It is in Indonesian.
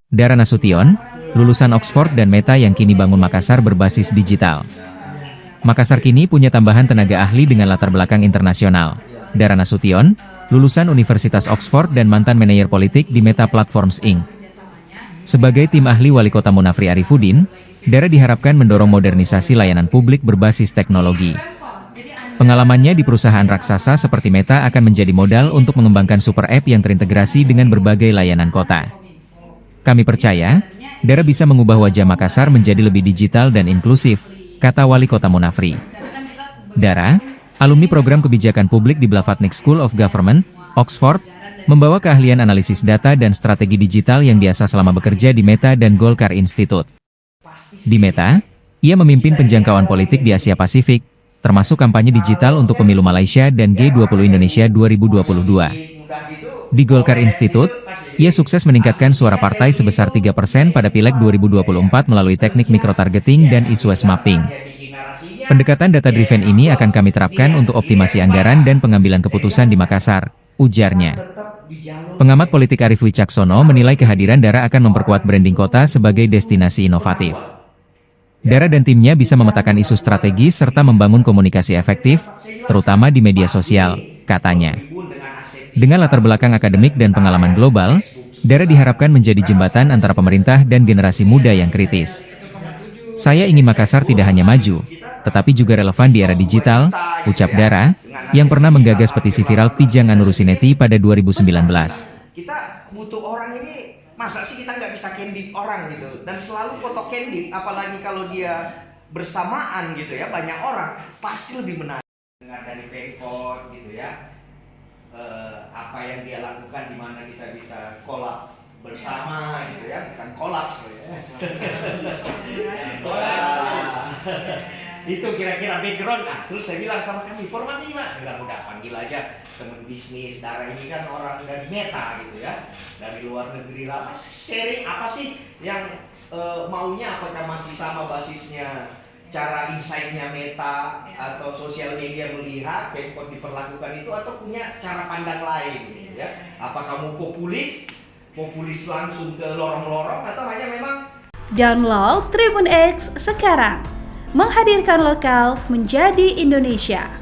Dara Nasution, lulusan Oxford dan Meta yang kini bangun Makassar berbasis digital. Makassar kini punya tambahan tenaga ahli dengan latar belakang internasional. Dara Nasution, lulusan Universitas Oxford dan mantan manajer politik di Meta Platforms Inc. Sebagai tim ahli Wali Kota Munafri Arifudin, Dara diharapkan mendorong modernisasi layanan publik berbasis teknologi. Pengalamannya di perusahaan raksasa seperti Meta akan menjadi modal untuk mengembangkan super app yang terintegrasi dengan berbagai layanan kota. Kami percaya, Dara bisa mengubah wajah Makassar menjadi lebih digital dan inklusif, kata Wali Kota Munafri. Dara, alumni program kebijakan publik di Blavatnik School of Government, Oxford, membawa keahlian analisis data dan strategi digital yang diasah selama bekerja di Meta dan Golkar Institute. Di Meta, ia memimpin penjangkauan politik di Asia Pasifik, termasuk kampanye digital untuk pemilu Malaysia dan G20 Indonesia 2022. Di Golkar Institute, ia sukses meningkatkan suara partai sebesar 3% pada Pileg 2024 melalui teknik mikrotargeting dan issue mapping. Pendekatan data-driven ini akan kami terapkan untuk optimasi anggaran dan pengambilan keputusan di Makassar, ujarnya. Pengamat politik Arief Wicaksono menilai kehadiran Dara akan memperkuat branding kota sebagai destinasi inovatif. Dara dan timnya bisa memetakan isu strategis serta membangun komunikasi efektif, terutama di media sosial, katanya. Dengan latar belakang akademik dan pengalaman global, Dara diharapkan menjadi jembatan antara pemerintah dan generasi muda yang kritis. Saya ingin Makassar tidak hanya maju, tetapi juga relevan di era digital, ucap Dara, yang pernah menggagas petisi viral Jangan Urusin Neti pada 2019. Kita butuh orang ini, masa sih kita nggak bisa candid orang gitu, dan selalu foto candid, apalagi kalau dia bersamaan gitu ya, banyak orang, pasti lebih menarik. Dengar dari Pemkot gitu ya, apa yang dia lakukan, di mana kita bisa collab bersama gitu ya, bukan kolaps ya. Itu kira-kira background. Terus saya bilang sama kami, formatnya gimana? Udah panggil aja teman bisnis. Dara ini kan orang dari Meta gitu ya, dari luar negeri lah. Sharing apa sih yang maunya, apakah masih sama basisnya, cara insight-nya Meta atau sosial media melihat Pemkot diperlakukan itu, atau punya cara pandang lain gitu ya. Apa kamu populis langsung ke lorong-lorong, atau hanya memang. Download Tribun X sekarang, menghadirkan lokal menjadi Indonesia.